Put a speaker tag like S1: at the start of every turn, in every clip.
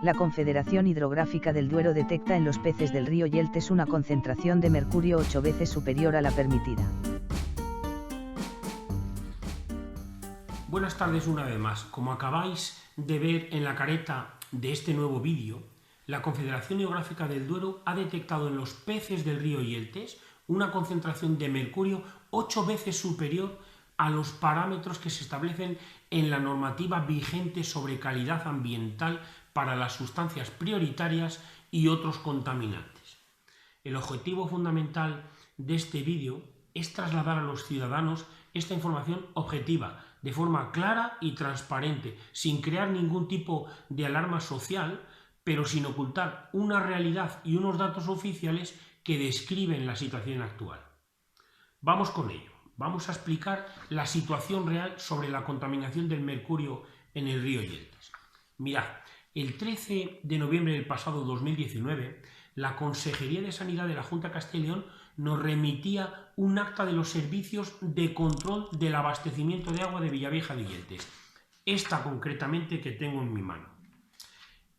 S1: La Confederación Hidrográfica del Duero detecta en los peces del río Yeltes una concentración de mercurio 8 veces superior a la permitida.
S2: Buenas tardes una vez más. Como acabáis de ver en la careta de este nuevo vídeo, la Confederación Hidrográfica del Duero ha detectado en los peces del río Yeltes una concentración de mercurio 8 veces superior a los parámetros que se establecen en la normativa vigente sobre calidad ambiental para las sustancias prioritarias y otros contaminantes. El objetivo fundamental de este vídeo es trasladar a los ciudadanos esta información objetiva, de forma clara y transparente, sin crear ningún tipo de alarma social, pero sin ocultar una realidad y unos datos oficiales que describen la situación actual. Vamos con ello. Vamos a explicar la situación real sobre la contaminación del mercurio en el río Yeltes. Mirad, el 13 de noviembre del pasado 2019, la Consejería de Sanidad de la Junta de Castilla y León nos remitía un acta de los servicios de control del abastecimiento de agua de Villavieja de Yeltes. Esta concretamente que tengo en mi mano.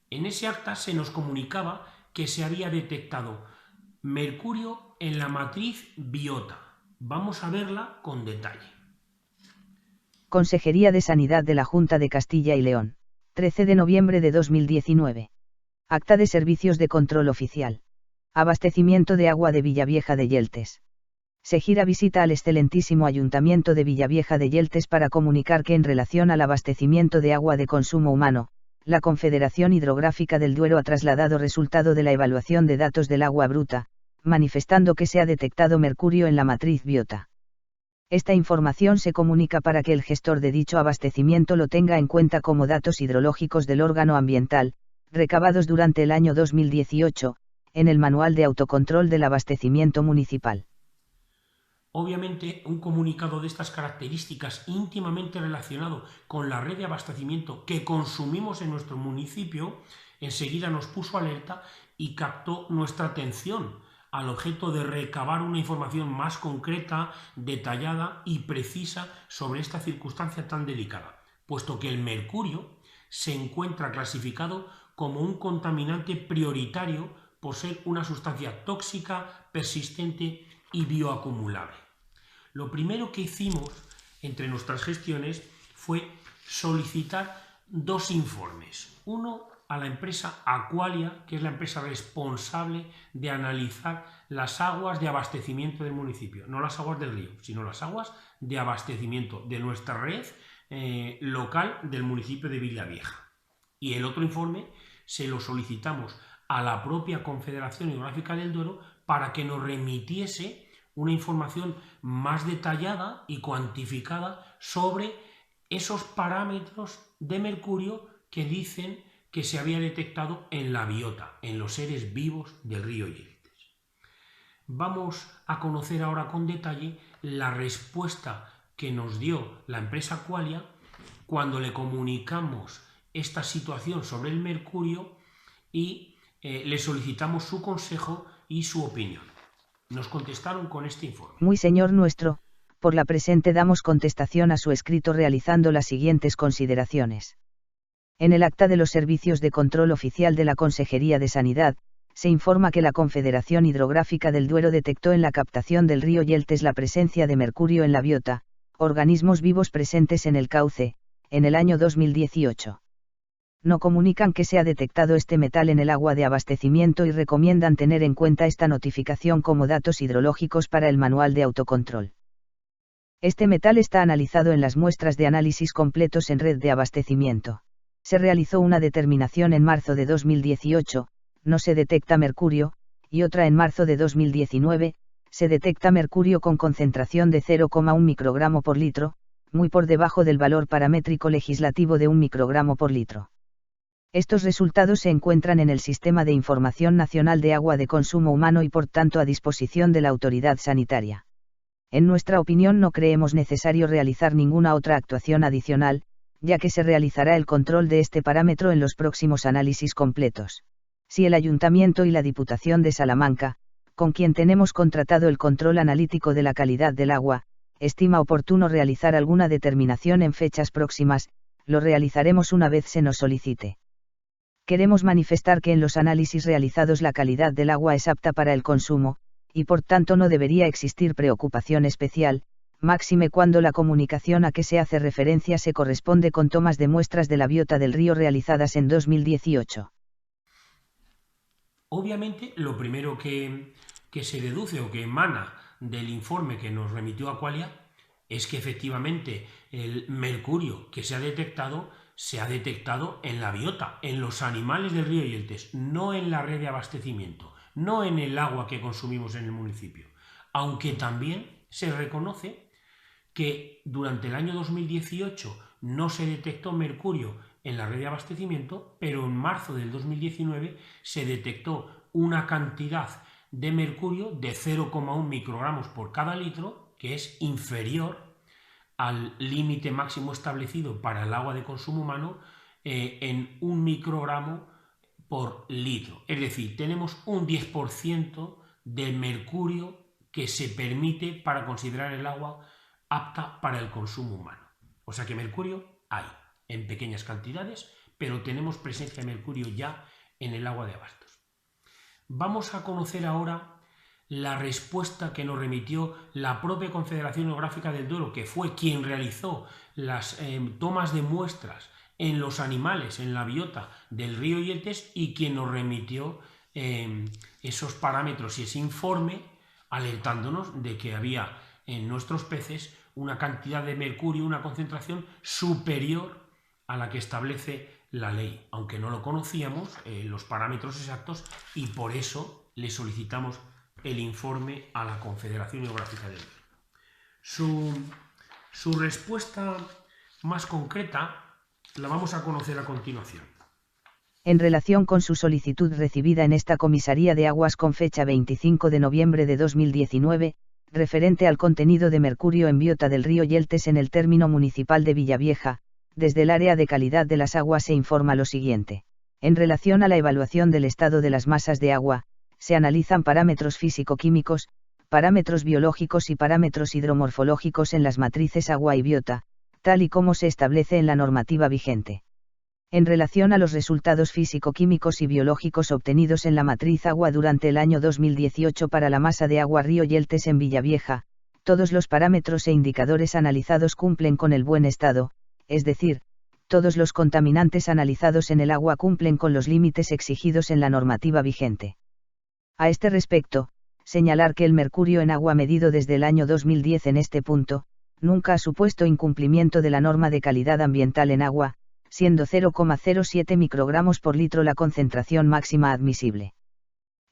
S2: En ese acta se nos comunicaba que se había detectado mercurio en la matriz biota. Vamos a verla con detalle.
S1: Consejería de Sanidad de la Junta de Castilla y León, 13 de noviembre de 2019. Acta de Servicios de Control Oficial. Abastecimiento de agua de Villavieja de Yeltes. Se gira visita al excelentísimo Ayuntamiento de Villavieja de Yeltes para comunicar que en relación al abastecimiento de agua de consumo humano, la Confederación Hidrográfica del Duero ha trasladado resultado de la evaluación de datos del agua bruta, manifestando que se ha detectado mercurio en la matriz biota. Esta información se comunica para que el gestor de dicho abastecimiento lo tenga en cuenta como datos hidrológicos del órgano ambiental, recabados durante el año 2018, en el Manual de Autocontrol del Abastecimiento Municipal.
S2: Obviamente, un comunicado de estas características íntimamente relacionado con la red de abastecimiento que consumimos en nuestro municipio, enseguida nos puso alerta y captó nuestra atención al objeto de recabar una información más concreta, detallada y precisa sobre esta circunstancia tan delicada, puesto que el mercurio se encuentra clasificado como un contaminante prioritario por ser una sustancia tóxica, persistente y bioacumulable. Lo primero que hicimos entre nuestras gestiones fue solicitar dos informes. Uno a la empresa Aqualia, que es la empresa responsable de analizar las aguas de abastecimiento del municipio, no las aguas del río, sino las aguas de abastecimiento de nuestra red local del municipio de Villavieja. Y el otro informe se lo solicitamos a la propia Confederación Hidrográfica del Duero para que nos remitiese una información más detallada y cuantificada sobre esos parámetros de mercurio que dicen que se había detectado en la biota, en los seres vivos del río Yeltes. Vamos a conocer ahora con detalle la respuesta que nos dio la empresa Aqualia cuando le comunicamos esta situación sobre el mercurio y le solicitamos su consejo y su opinión. Nos contestaron con este informe.
S1: Muy señor nuestro, por la presente damos contestación a su escrito realizando las siguientes consideraciones. En el acta de los servicios de control oficial de la Consejería de Sanidad, se informa que la Confederación Hidrográfica del Duero detectó en la captación del río Yeltes la presencia de mercurio en la biota, organismos vivos presentes en el cauce, en el año 2018. No comunican que se ha detectado este metal en el agua de abastecimiento y recomiendan tener en cuenta esta notificación como datos hidrológicos para el manual de autocontrol. Este metal está analizado en las muestras de análisis completos en red de abastecimiento. Se realizó una determinación en marzo de 2018, no se detecta mercurio, y otra en marzo de 2019, se detecta mercurio con concentración de 0,1 microgramo por litro, muy por debajo del valor paramétrico legislativo de 1 microgramo por litro. Estos resultados se encuentran en el Sistema de Información Nacional de Agua de Consumo Humano y por tanto a disposición de la autoridad sanitaria. En nuestra opinión no creemos necesario realizar ninguna otra actuación adicional, ya que se realizará el control de este parámetro en los próximos análisis completos. Si el Ayuntamiento y la Diputación de Salamanca, con quien tenemos contratado el control analítico de la calidad del agua, estima oportuno realizar alguna determinación en fechas próximas, lo realizaremos una vez se nos solicite. Queremos manifestar que en los análisis realizados la calidad del agua es apta para el consumo, y por tanto no debería existir preocupación especial, máxime cuando la comunicación a que se hace referencia se corresponde con tomas de muestras de la biota del río realizadas en 2018.
S2: Obviamente, lo primero que se deduce o que emana del informe que nos remitió Aqualia es que efectivamente el mercurio que se ha detectado en la biota, en los animales del río Yeltes, no en la red de abastecimiento, no en el agua que consumimos en el municipio. Aunque también se reconoce que durante el año 2018 no se detectó mercurio en la red de abastecimiento, pero en marzo del 2019 se detectó una cantidad de mercurio de 0,1 microgramos por cada litro, que es inferior al límite máximo establecido para el agua de consumo humano en 1 microgramo por litro. Es decir, tenemos un 10% de mercurio que se permite para considerar el agua apta para el consumo humano. O sea que mercurio hay en pequeñas cantidades, pero tenemos presencia de mercurio ya en el agua de abastos. Vamos a conocer ahora la respuesta que nos remitió la propia Confederación Hidrográfica del Duero, que fue quien realizó las tomas de muestras en los animales, en la biota del río Yeltes, y quien nos remitió esos parámetros y ese informe alertándonos de que había en nuestros peces una cantidad de mercurio, una concentración superior a la que establece la ley, aunque no lo conocíamos, los parámetros exactos, y por eso le solicitamos el informe a la Confederación Hidrográfica del Duero. Su respuesta más concreta la vamos a conocer a continuación.
S1: En relación con su solicitud recibida en esta Comisaría de Aguas con fecha 25 de noviembre de 2019, referente al contenido de mercurio en biota del río Yeltes en el término municipal de Villavieja, desde el área de calidad de las aguas se informa lo siguiente. En relación a la evaluación del estado de las masas de agua, se analizan parámetros físico-químicos, parámetros biológicos y parámetros hidromorfológicos en las matrices agua y biota, tal y como se establece en la normativa vigente. En relación a los resultados físico-químicos y biológicos obtenidos en la matriz agua durante el año 2018 para la masa de agua río Yeltes en Villavieja, todos los parámetros e indicadores analizados cumplen con el buen estado, es decir, todos los contaminantes analizados en el agua cumplen con los límites exigidos en la normativa vigente. A este respecto, señalar que el mercurio en agua medido desde el año 2010 en este punto, nunca ha supuesto incumplimiento de la norma de calidad ambiental en agua, siendo 0,07 microgramos por litro la concentración máxima admisible.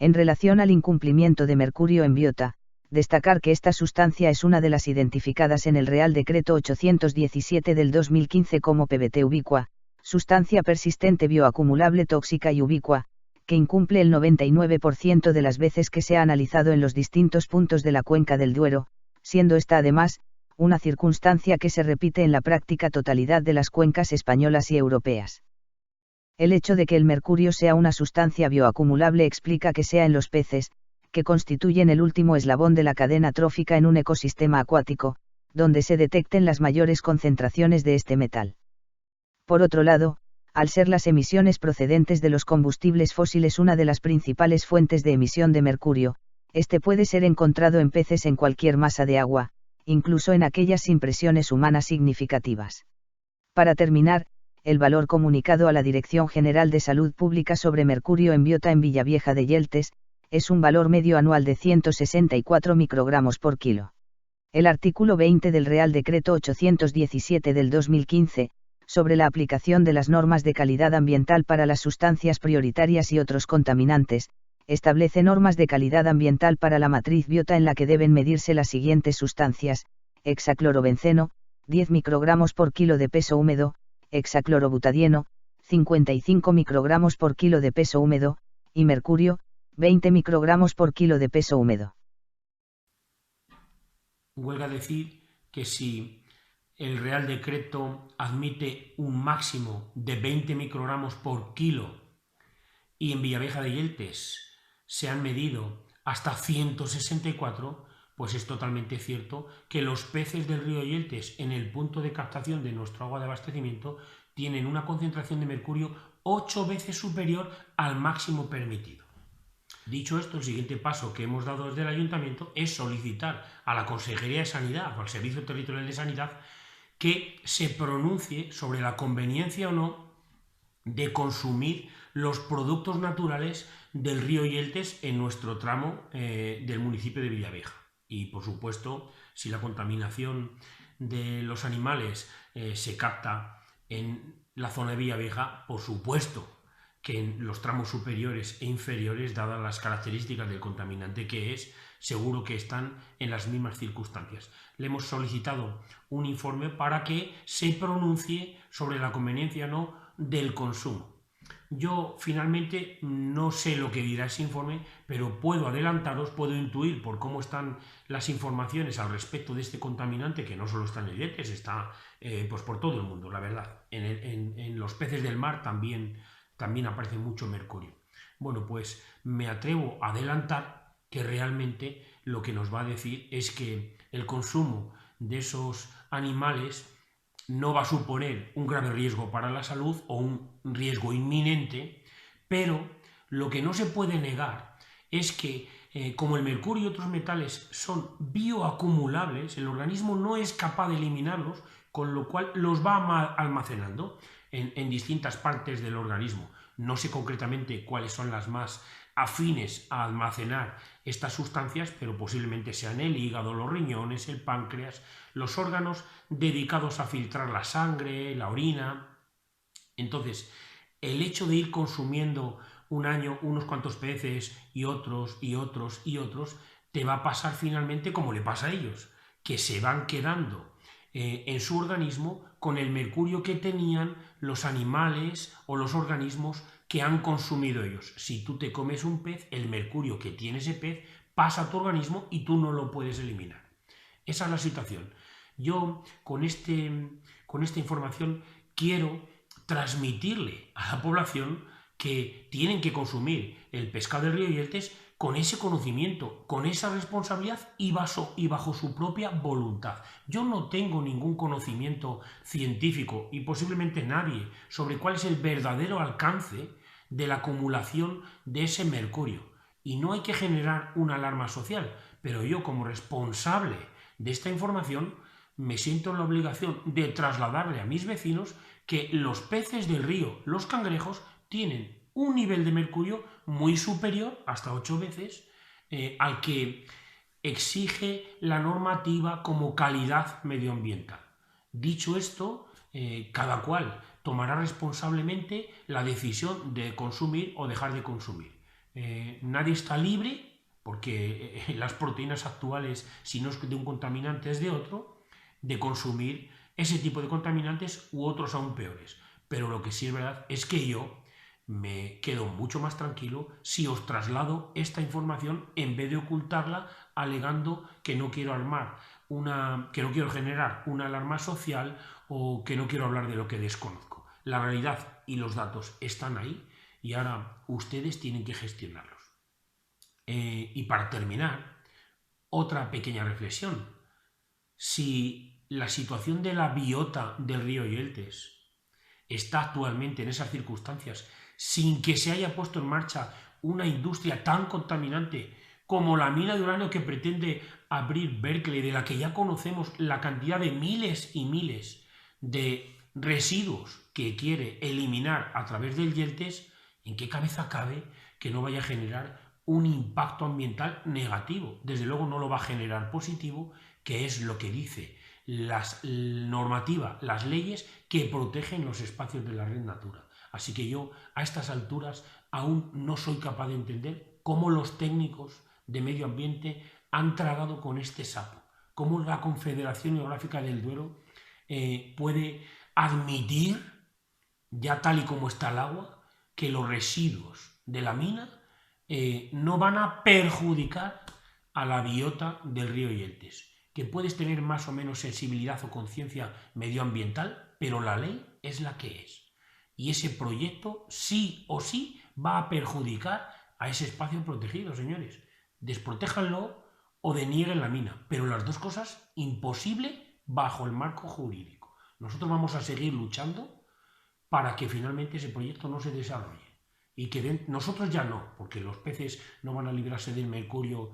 S1: En relación al incumplimiento de mercurio en biota, destacar que esta sustancia es una de las identificadas en el Real Decreto 817 del 2015 como PBT ubicua, sustancia persistente bioacumulable tóxica y ubicua, que incumple el 99% de las veces que se ha analizado en los distintos puntos de la cuenca del Duero, siendo esta además, una circunstancia que se repite en la práctica totalidad de las cuencas españolas y europeas. El hecho de que el mercurio sea una sustancia bioacumulable explica que sea en los peces, que constituyen el último eslabón de la cadena trófica en un ecosistema acuático, donde se detecten las mayores concentraciones de este metal. Por otro lado, al ser las emisiones procedentes de los combustibles fósiles una de las principales fuentes de emisión de mercurio, este puede ser encontrado en peces en cualquier masa de agua, incluso en aquellas sin presiones humanas significativas. Para terminar, el valor comunicado a la Dirección General de Salud Pública sobre mercurio en biota en Villavieja de Yeltes, es un valor medio anual de 164 microgramos por kilo. El artículo 20 del Real Decreto 817 del 2015, sobre la aplicación de las normas de calidad ambiental para las sustancias prioritarias y otros contaminantes, establece normas de calidad ambiental para la matriz biota en la que deben medirse las siguientes sustancias: hexaclorobenceno, 10 microgramos por kilo de peso húmedo, hexaclorobutadieno, 55 microgramos por kilo de peso húmedo, y mercurio, 20 microgramos por kilo de peso húmedo.
S2: Huelga decir que si el Real Decreto admite un máximo de 20 microgramos por kilo y en Villavieja de Yeltes se han medido hasta 164, Pues es totalmente cierto que los peces del río Yeltes en el punto de captación de nuestro agua de abastecimiento tienen una concentración de mercurio 8 veces superior al máximo permitido. Dicho esto, el siguiente paso que hemos dado desde el Ayuntamiento es solicitar a la Consejería de Sanidad o al Servicio Territorial de Sanidad que se pronuncie sobre la conveniencia o no de consumir los productos naturales del río Yeltes en nuestro tramo del municipio de Villavieja. Y, por supuesto, si la contaminación de los animales se capta en la zona de Villavieja, por supuesto que en los tramos superiores e inferiores, dadas las características del contaminante que es, seguro que están en las mismas circunstancias. Le hemos solicitado un informe para que se pronuncie sobre la conveniencia o no del consumo. Yo finalmente no sé lo que dirá ese informe, pero puedo adelantaros, puedo intuir por cómo están las informaciones al respecto de este contaminante, que no solo está en el Yeltes, está pues por todo el mundo, la verdad. En los peces del mar también aparece mucho mercurio. Bueno, pues me atrevo a adelantar que realmente lo que nos va a decir es que el consumo de esos animales no va a suponer un grave riesgo para la salud o un riesgo inminente, pero lo que no se puede negar es que como el mercurio y otros metales son bioacumulables, el organismo no es capaz de eliminarlos, con lo cual los va almacenando en distintas partes del organismo. No sé concretamente cuáles son las más afines a almacenar estas sustancias, pero posiblemente sean el hígado, los riñones, el páncreas, los órganos dedicados a filtrar la sangre, la orina. Entonces, el hecho de ir consumiendo un año unos cuantos peces y otros y otros y otros, te va a pasar finalmente como le pasa a ellos, que se van quedando en su organismo con el mercurio que tenían los animales o los organismos que han consumido ellos. Si tú te comes un pez, el mercurio que tiene ese pez pasa a tu organismo y tú no lo puedes eliminar. Esa es la situación. Yo con esta información quiero transmitirle a la población que tienen que consumir el pescado del río Yeltes con ese conocimiento, con esa responsabilidad y bajo su propia voluntad. Yo no tengo ningún conocimiento científico y posiblemente nadie sobre cuál es el verdadero alcance de la acumulación de ese mercurio. Y no hay que generar una alarma social, pero yo como responsable de esta información me siento en la obligación de trasladarle a mis vecinos que los peces del río, los cangrejos, tienen un nivel de mercurio muy superior, hasta 8 veces, al que exige la normativa como calidad medioambiental. Dicho esto, cada cual tomará responsablemente la decisión de consumir o dejar de consumir. Nadie está libre, porque las proteínas actuales, si no es de un contaminante es de otro, de consumir ese tipo de contaminantes u otros aún peores. Pero lo que sí es verdad es que yo me quedo mucho más tranquilo si os traslado esta información en vez de ocultarla alegando que no quiero que no quiero generar una alarma social o que no quiero hablar de lo que desconozco. La realidad y los datos están ahí y ahora ustedes tienen que gestionarlos. Y para terminar, otra pequeña reflexión. Si la situación de la biota del río Yeltes está actualmente en esas circunstancias sin que se haya puesto en marcha una industria tan contaminante como la mina de uranio que pretende abrir Berkeley, de la que ya conocemos la cantidad de miles y miles de residuos que quiere eliminar a través del Yeltes, ¿en qué cabeza cabe que no vaya a generar un impacto ambiental negativo? Desde luego no lo va a generar positivo, que es lo que dice la normativa, las leyes que protegen los espacios de la Red Natura. Así que yo a estas alturas aún no soy capaz de entender cómo los técnicos de medio ambiente han tragado con este sapo, cómo la Confederación Hidrográfica del Duero puede admitir, ya tal y como está el agua, que los residuos de la mina no van a perjudicar a la biota del río Yeltes, que puedes tener más o menos sensibilidad o conciencia medioambiental, pero la ley es la que es. Y ese proyecto sí o sí va a perjudicar a ese espacio protegido, señores. Desprotéjanlo o denieguen la mina. Pero las dos cosas, imposible bajo el marco jurídico. Nosotros vamos a seguir luchando para que finalmente ese proyecto no se desarrolle. Y que nosotros ya no, porque los peces no van a librarse del mercurio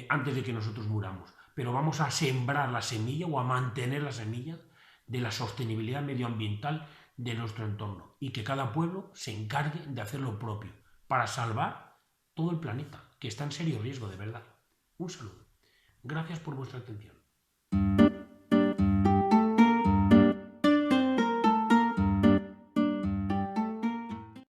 S2: antes de que nosotros muramos. Pero vamos a sembrar la semilla o a mantener la semilla de la sostenibilidad medioambiental de nuestro entorno. Y que cada pueblo se encargue de hacer lo propio para salvar todo el planeta, que está en serio riesgo, de verdad. Un saludo. Gracias por vuestra atención.